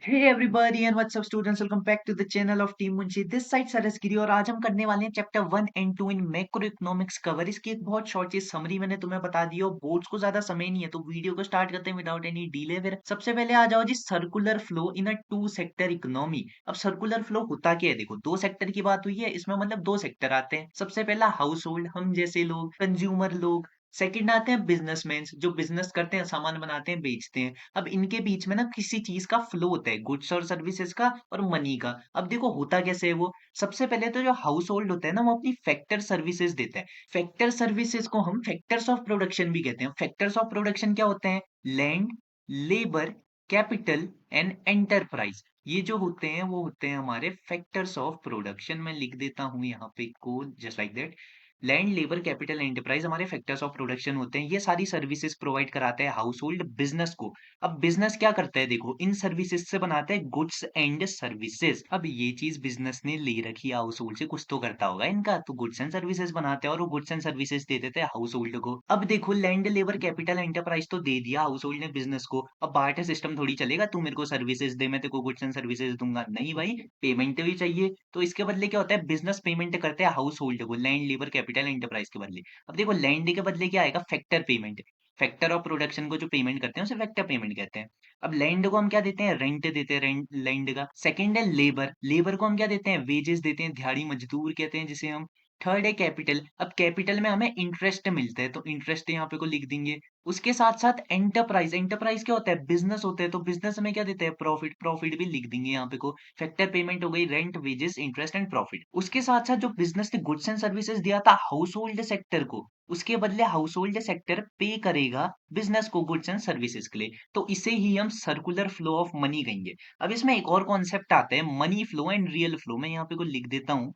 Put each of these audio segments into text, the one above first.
Hey everybody and what's up students, welcome back to the channel of Team Munshi. This side सरस गिरी और आज हम करने वाले हैं chapter 1 and 2 in macro economics cover. इसकी एक बहुत शॉर्ट सी समरी मैंने तुम्हें बता दी और बोर्ड्स को ज्यादा समय नहीं है तो वीडियो को स्टार्ट करते हैं विदाउट एनी डिले। फिर सबसे पहले आ जाओ जी, circular flow in a two sector economy. अब सर्कुलर फ्लो होता क्या है? देखो, दो सेक्टर की बात हुई है, इसमें मतलब दो सेक्टर आते हैं। सबसे पहला हाउस होल्ड, हम जैसे लोग, कंज्यूमर लोग। सेकंड आते हैं बिजनेसमैन, जो बिजनेस करते हैं, सामान बनाते हैं, बेचते हैं। अब इनके बीच में ना किसी चीज का फ्लो होता है, गुड्स और सर्विसेज का और मनी का। अब देखो होता कैसे है वो। सबसे पहले तो जो हाउस होल्ड होता है ना, वो अपनी फैक्टर सर्विसेज देता है। फैक्टर सर्विसेज को हम फैक्टर्स ऑफ प्रोडक्शन भी कहते हैं। फैक्टर्स ऑफ प्रोडक्शन क्या होते हैं? Land, labour, capital and enterprise. ये जो होते हैं वो होते हैं हमारे फैक्टर्स ऑफ प्रोडक्शन। मैं लिख देता हूं यहाँ पे code just like that. Land, labour, capital, enterprise हमारे फैक्टर्स ऑफ प्रोडक्शन होते हैं। ये सारी सर्विसेज प्रोवाइड कराते हैं हाउस होल्ड बिजनेस को। अब बिजनेस क्या करता है? देखो, इन सर्विसेज से बनाता है गुड्स एंड सर्विसेज। अब ये चीज बिजनेस ने ले रखी है हाउस होल्ड से, कुछ तो करता होगा इनका, तो गुड्स एंड सर्विसेज बनाते हैं और वो गुड्स एंड सर्विसेज दे देते हैं हाउस होल्ड को। अब देखो, लैंड, लेबर, कैपिटल, एंटरप्राइज तो दे दिया हाउस होल्ड ने बिजनेस को। अब बार्टर सिस्टम थोड़ी चलेगा, तू मेरे को सर्विसेज दे, मैं तेरे को गुड्स एंड सर्विसेज दूंगा, नहीं भाई। पेमेंट भी चाहिए, तो इसके बदले क्या होता है? बिजनेस पेमेंट करते हैं हाउस होल्ड को, लैंड, लेबर, कैपिटल, एंटरप्राइज के बदले। अब देखो, लैंड के बदले क्या आएगा? Factor payment. Factor of production को जो पेमेंट करते हैं उसे फैक्टर पेमेंट कहते हैं। अब लैंड को हम क्या देते हैं? रेंट देते हैं, रेंट लैंड का। सेकंड है लेबर, लेबर को हम क्या देते हैं? वेजेस देते हैं, दिहाड़ी मजदूर कहते हैं जिसे हम। थर्ड है कैपिटल। अब कैपिटल में हमें इंटरेस्ट मिलता है, तो इंटरेस्ट यहाँ पे को लिख देंगे। उसके साथ साथ एंटरप्राइज, एंटरप्राइज क्या होता है? बिजनेस होते हैं, तो बिजनेस में क्या देते हैं? प्रॉफिट, प्रॉफिट भी लिख देंगे यहाँ पे को। फैक्टर पेमेंट हो गई, rent, wages, interest and profit. उसके साथ साथ जो बिजनेस ने गुड्स एंड सर्विसेज दिया था हाउस होल्ड सेक्टर को, उसके बदले हाउस होल्ड सेक्टर पे करेगा बिजनेस को गुड्स एंड सर्विसेज के लिए। तो इसे ही हम सर्कुलर फ्लो ऑफ मनी कहेंगे। अब इसमें एक और कॉन्सेप्ट आता है, money flow and real flow. मैं यहाँ पे को लिख देता हूँ,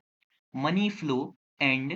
money flow and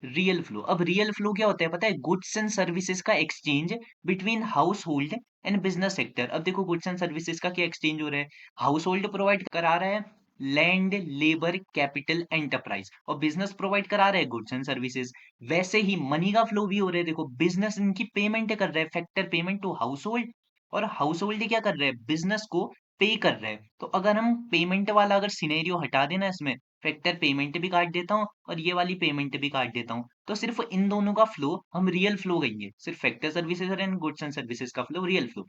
real flow. अब रियल फ्लो क्या होता है पता है? गुड्स एंड सर्विसेज का exchange between house hold and business sector. अब देखो, गुड्स एंड सर्विसेज का क्या एक्सचेंज हो रहा है? हाउस होल्ड प्रोवाइड करा रहा है लैंड, लेबर, कैपिटल, एंटरप्राइज, और बिजनेस प्रोवाइड करा रहा है गुड्स एंड सर्विसेज। वैसे ही मनी का फ्लो भी हो रहा है। देखो, बिजनेस इनकी पेमेंट कर रहा है, factor payment to household, और हाउस होल्ड क्या कर रहा है? बिजनेस को पे कर रहा है। तो अगर हम पेमेंट वाला अगर सिनेरियो हटा देना इसमें, फैक्टर पेमेंट भी काट देता हूँ और ये वाली पेमेंट भी काट देता हूँ, तो सिर्फ इन दोनों का फ्लो हम रियल फ्लो कहेंगे। सिर्फ factor services and goods and services का फ्लो रियल फ्लो।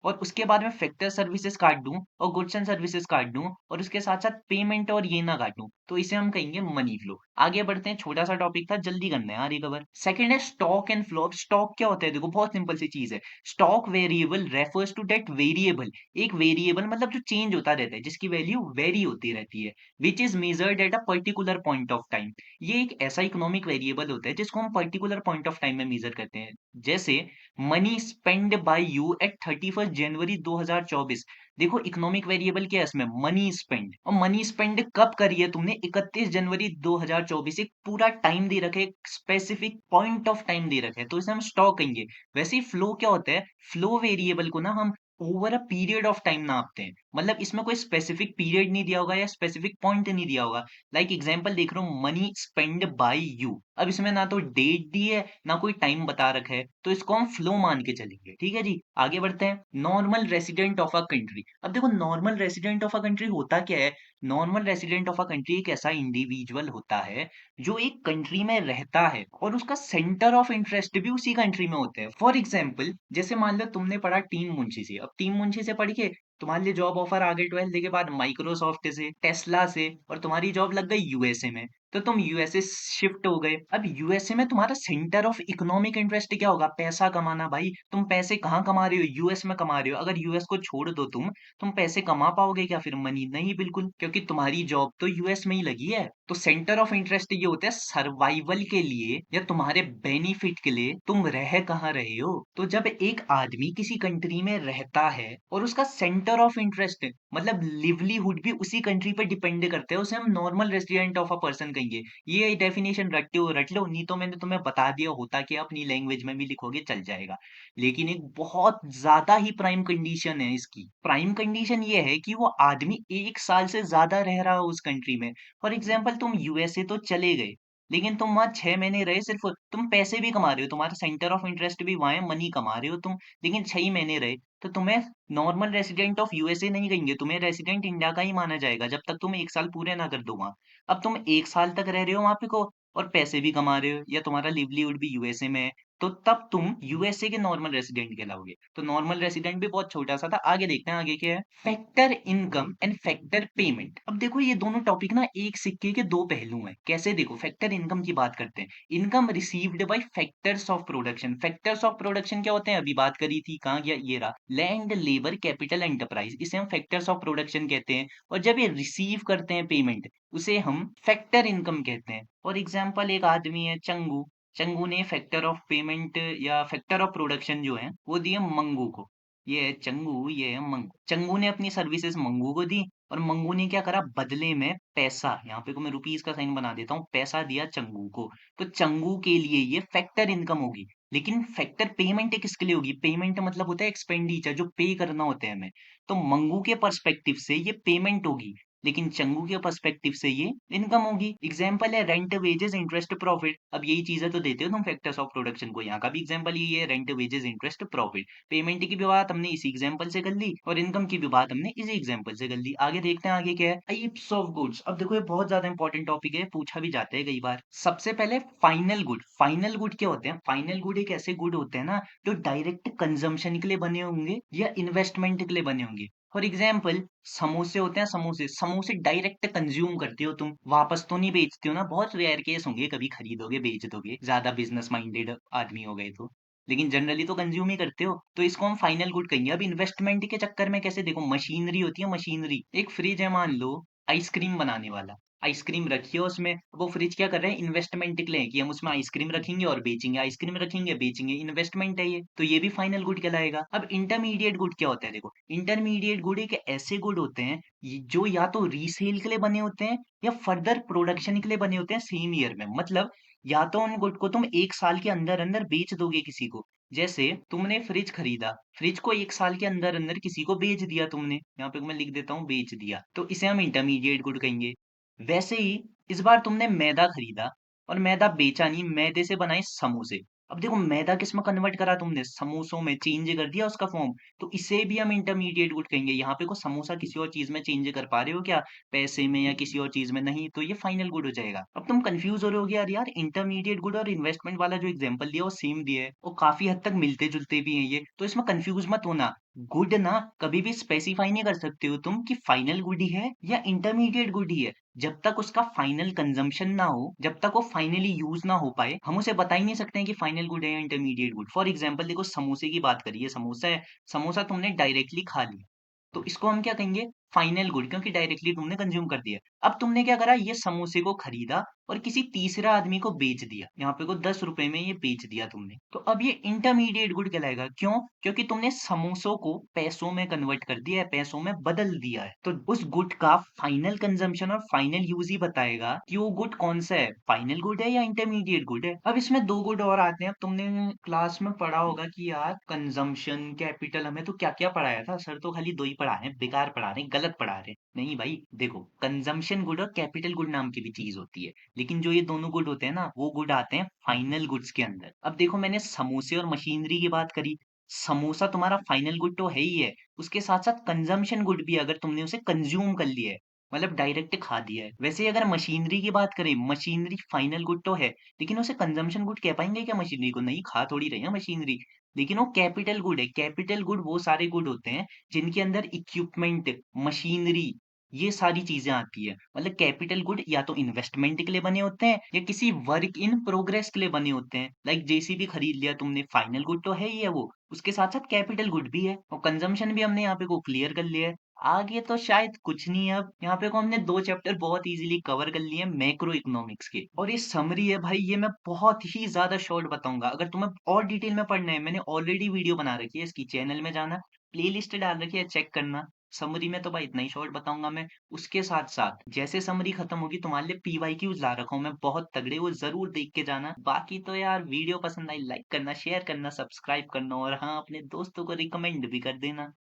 और उसके बाद में फैक्टर सर्विसेज काट दूं और गुड्स एंड सर्विसेज काट दूं और उसके साथ साथ पेमेंट और ये ना काटूं, तो इसे हम कहेंगे मनी फ्लो। आगे बढ़ते हैं, छोटा सा टॉपिक था, जल्दी करना है यार रिकवर। सेकंड है स्टॉक एंड फ्लो। अब स्टॉक क्या होता है? देखो, बहुत सिंपल सी चीज है। Stock variable refers to that variable. एक वेरिएबल मतलब जो चेंज होता रहता है, जिसकी वैल्यू वेरी होती रहती है, which is measured at a particular point of time. ये एक ऐसा इकोनॉमिक वेरिएबल होता है जिसको हम पर्टिकुलर पॉइंट ऑफ टाइम में मेजर करते हैं। जैसे money spend by you at 31 January 2024। देखो, इकोनॉमिक वेरिएबल क्या है इसमें? Money spend. और मनी स्पेंड कब करी है तुमने? 31 जनवरी 2024। एक पूरा टाइम दे रखे, एक स्पेसिफिक पॉइंट ऑफ टाइम दे रखे, तो इसे हम स्टॉक कहेंगे। वैसे ही फ्लो क्या होता है? फ्लो वेरिएबल को ना हम over a period of time नापते हैं। मतलब इसमें कोई स्पेसिफिक पीरियड नहीं दिया होगा या स्पेसिफिक पॉइंट नहीं दिया होगा। लाइक एग्जांपल देख रहा हूँ, मनी स्पेंड बाय यू। अब इसमें ना तो डेट दी है ना कोई टाइम बता रखा है, तो इसको हम फ्लो मान के चलेंगे। ठीक है जी, आगे बढ़ते हैं। Normal resident of a country. अब देखो, normal resident of a country होता क्या है? Normal resident of a country एक ऐसा इंडिविजुअल होता है जो एक कंट्री में रहता है और उसका सेंटर ऑफ इंटरेस्ट भी उसी कंट्री में होता है। फॉर एग्जाम्पल, जैसे मान लो तुमने पढ़ा टीम मुंशी से। अब टीम मुंशी से पढ़ के तुम्हारे लिए जॉब ऑफर आ गई 12th के बाद माइक्रोसॉफ्ट से, टेस्ला से, और तुम्हारी जॉब लग गई यूएसए में। तो तुम यूएसए शिफ्ट हो गए। अब यूएसए में तुम्हारा सेंटर ऑफ इकोनॉमिक इंटरेस्ट क्या होगा? पैसा कमाना भाई। तुम पैसे कहाँ कमा रहे हो? यूएस में कमा रहे हो। अगर यूएस को छोड़ दो तुम पैसे कमा पाओगे क्या फिर? मनी नहीं, बिल्कुल, क्योंकि तुम्हारी जॉब तो यूएस में ही लगी है। तो सेंटर ऑफ इंटरेस्ट ये होता है सर्वाइवल के लिए या तुम्हारे बेनिफिट के लिए तुम रह कहाँ रहे हो। तो जब एक आदमी किसी कंट्री में रहता है और उसका सेंटर ऑफ इंटरेस्ट मतलब लिवलीहुड भी उसी कंट्री पर डिपेंड करते हैं, उसे हम normal resident of a person कहेंगे। ये डेफिनेशन रटते हो रट लो, नहीं तो मैंने तुम्हें बता दिया होता कि अपनी लैंग्वेज में भी लिखोगे चल जाएगा। लेकिन एक बहुत ज्यादा ही प्राइम कंडीशन है इसकी। प्राइम कंडीशन ये है कि वो आदमी 1 साल से ज्यादा रह रहा हो उस कंट्री में। फॉर एग्जाम्पल, तुम यूएसए तो चले गए, लेकिन तुम वहाँ 6 महीने रहे, सिर्फ तुम पैसे भी कमा रहे हो, तुम्हारा सेंटर ऑफ इंटरेस्ट भी वहाँ है, मनी कमा रहे हो तुम, लेकिन 6 ही महीने रहे, तो तुम्हें नॉर्मल रेसिडेंट ऑफ यूएसए नहीं कहेंगे, तुम्हें रेसिडेंट इंडिया का ही माना जाएगा, जब तक तुम 1 साल पूरे ना कर दो वहाँ। अब तुम 1 साल तक रह रहे हो वहाँ पे को और पैसे भी कमा रहे हो या तुम्हारा लिवलीहुड भी यूएसए में है, तो तब तुम यूएसए के नॉर्मल रेसिडेंट कहलाओगे। तो नॉर्मल रेसिडेंट भी बहुत छोटा-सा था, आगे देखते हैं आगे क्या है। Factor income and factor payment. अब देखो ये दोनों टॉपिक ना एक सिक्के के दो पहलू हैं। कैसे देखो, फैक्टर इनकम की बात करते हैं। Income received by factors of production. Factors of production क्या होते हैं? अभी बात करी थी, कहाँ गया? ये रहा। लैंड, लेबर, कैपिटल, एंटरप्राइज, इसे हम फैक्टर्स ऑफ प्रोडक्शन कहते हैं। और जब ये रिसीव करते हैं पेमेंट, उसे हम फैक्टर इनकम कहते हैं। फॉर एग्जाम्पल एक आदमी है चंगू, चंगू ने फैक्टर ऑफ पेमेंट या फैक्टर ऑफ प्रोडक्शन जो है वो दिए मंगू को। ये है चंगू, ये है मंगू। चंगू ने अपनी सर्विसेज मंगू को दी और मंगू ने क्या करा, बदले में पैसा, यहाँ पे को मैं रुपीस का साइन बना देता हूँ, पैसा दिया चंगू को। तो चंगू के लिए ये फैक्टर इनकम होगी। लेकिन फैक्टर पेमेंट किसके लिए होगी? पेमेंट मतलब होता है एक्सपेंडिचर, जो पे करना होता है हमें। तो मंगू के पर्सपेक्टिव से ये पेमेंट होगी, लेकिन चंगू के पर्सपेक्टिव से ये इनकम होगी। एग्जाम्पल है रेंट, वेजेस, इंटरेस्ट, प्रॉफिट। अब यही चीजें तो देते हो तुम फैक्टर्स ऑफ प्रोडक्शन को। यहाँ का भी एग्जाम्पल यही है, rent, wages, interest, profit. Payment की भी बात हमने इसी एग्जाम्पल से कर ली और इनकम की भी बात हमने इसी एग्जाम्पल से कर ली। आगे देखते हैं आगे क्या है, टाइप्स ऑफ गुड्स। अब देखो ये बहुत ज्यादा इंपॉर्टेंट टॉपिक है, पूछा भी जाता है कई बार। सबसे पहले फाइनल गुड। फाइनल गुड क्या होते हैं? फाइनल गुड एक ऐसे गुड होते हैं ना जो डायरेक्ट कंजम्पशन के लिए बने होंगे या इन्वेस्टमेंट के लिए बने होंगे। फॉर एग्जाम्पल समोसे होते हैं, समोसे, समोसे डायरेक्ट कंज्यूम करते हो तुम, वापस तो नहीं बेचते हो ना। बहुत रेयर केस होंगे कभी खरीदोगे बेच दोगे, ज्यादा बिजनेस माइंडेड आदमी हो गए तो, लेकिन जनरली तो कंज्यूम ही करते हो। तो इसको हम फाइनल गुड कहेंगे। अब इन्वेस्टमेंट के चक्कर में कैसे, देखो मशीनरी होती है, मशीनरी। एक फ्रिज है मान लो, आइसक्रीम बनाने वाला, आइसक्रीम रखी है उसमें, वो फ्रिज क्या कर रहे हैं, इन्वेस्टमेंट के लिए कि हम उसमें आइसक्रीम रखेंगे और बेचेंगे, आइसक्रीम रखेंगे बेचेंगे, इन्वेस्टमेंट है ये, तो ये भी फाइनल गुड कहलाएगा। अब इंटरमीडिएट गुड क्या होता है? देखो इंटरमीडिएट गुड एक ऐसे गुड होते हैं जो या तो रीसेल के लिए बने होते हैं या फर्दर प्रोडक्शन के लिए बने होते हैं सेम ईयर में। मतलब या तो उन गुड को तुम 1 साल के अंदर-अंदर बेच दोगे किसी को। जैसे तुमने फ्रिज खरीदा, फ्रिज को 1 साल के अंदर-अंदर किसी को बेच दिया तुमने, यहाँ पे मैं लिख देता हूँ बेच दिया, तो इसे हम इंटरमीडिएट गुड कहेंगे। वैसे ही इस बार तुमने मैदा खरीदा और मैदा बेचा नहीं, मैदे से बनाए समोसे। अब देखो मैदा किसमें कन्वर्ट करा तुमने, समोसों में चेंज कर दिया उसका फॉर्म, तो इसे भी हम इंटरमीडिएट गुड कहेंगे। यहाँ पे को समोसा किसी और चीज में चेंज कर पा रहे हो क्या, पैसे में या किसी और चीज में, नहीं, तो ये फाइनल गुड हो जाएगा। अब तुम कंफ्यूज हो रहे होगे, यार यार इंटरमीडिएट गुड और इन्वेस्टमेंट वाला जो एग्जांपल दिया वो सेम दिया है और काफी हद तक मिलते जुलते भी हैं ये, तो इसमें कंफ्यूज मत होना। गुड ना कभी भी स्पेसिफाई नहीं कर सकते हो तुम कि फाइनल गुड ही है या इंटरमीडिएट गुड ही है। जब तक उसका फाइनल कंजम्पशन ना हो, जब तक वो फाइनली यूज ना हो पाए, हम उसे बता ही नहीं सकते हैं कि फाइनल गुड है या इंटरमीडिएट गुड। फॉर एग्जाम्पल देखो समोसे की बात करिए, समोसा है, समोसा तुमने डायरेक्टली खा लिया, तो इसको हम क्या कहेंगे, फाइनल गुड, क्योंकि डायरेक्टली तुमने कंज्यूम कर दिया। अब तुमने क्या करा, ये समोसे को खरीदा और किसी तीसरा आदमी को बेच दिया, यहाँ पे को 10 रुपए में ये बेच दिया तुमने, तो अब ये इंटरमीडिएट गुड कहलाएगा। क्यों? क्योंकि तुमने समोसों को पैसों में कन्वर्ट कर दिया है, पैसों में बदल दिया है। तो उस गुड का फाइनल कंजम्पशन और फाइनल यूज ही बताएगा कि वो गुड कौन सा है, फाइनल गुड है या इंटरमीडिएट गुड है। अब इसमें दो गुड और आते हैं। अब तुमने क्लास में पढ़ा होगा कि यार कंजम्पशन, कैपिटल, हमें तो क्या क्या पढ़ाया था, सर तो खाली दो ही पढ़ा रहे हैं, बेकार पढ़ा रहे हैं, गलत पढ़ा रहे हैं। नहीं भाई देखो, कंजम्पशन गुड और कैपिटल गुड नाम की भी चीज होती है, लेकिन जो ये दोनों गुड होते हैं ना, वो गुड आते हैं फाइनल गुड्स के अंदर। अब देखो मैंने समोसे और मशीनरी की बात करी, समोसा तुम्हारा फाइनल गुड तो है ही है, उसके साथ साथ कंजम्पशन गुड भी है, अगर तुमने उसे कंज्यूम कर लिया है, मतलब डायरेक्ट खा दिया है। वैसे ही अगर मशीनरी की बात करें, मशीनरी फाइनल गुड तो है, लेकिन उसे कंजम्पशन गुड कह पाएंगे क्या मशीनरी को? नहीं, खा थोड़ी रहे हैं मशीनरी, लेकिन वो कैपिटल गुड है। कैपिटल गुड वो सारे गुड होते हैं जिनके अंदर इक्विपमेंट, मशीनरी, ये सारी चीजें आती है। मतलब कैपिटल गुड या तो इन्वेस्टमेंट के लिए बने होते हैं या किसी वर्क इन प्रोग्रेस के लिए बने होते हैं। लाइक जेसीबी खरीद लिया तुमने, फाइनल गुड तो है ही है वो, उसके साथ साथ कैपिटल गुड भी है, और कंजम्पशन भी हमने यहाँ पे को क्लियर कर लिया है। आगे तो शायद कुछ नहीं है। अब यहाँ पे को हमने दो चैप्टर बहुत इजीली कवर कर लिए मैक्रो इकोनॉमिक्स के, और ये समरी है भाई, ये मैं बहुत ही ज्यादा शॉर्ट बताऊंगा। अगर तुम्हें और डिटेल में पढ़ना है, मैंने ऑलरेडी वीडियो बना रखी है इसकी, चैनल में जाना, प्लेलिस्ट डाल रखी है, चेक करना। समरी में तो भाई इतना ही शॉर्ट बताऊंगा मैं। उसके साथ साथ जैसे समरी खत्म होगी, तुम्हारे लिए पीवाईक्यूज ला रखा हूँ मैं बहुत तगड़े, वो जरूर देख के जाना। बाकी तो यार वीडियो पसंद आई लाइक करना, शेयर करना, सब्सक्राइब करना, और हाँ अपने दोस्तों को रिकमेंड भी कर देना।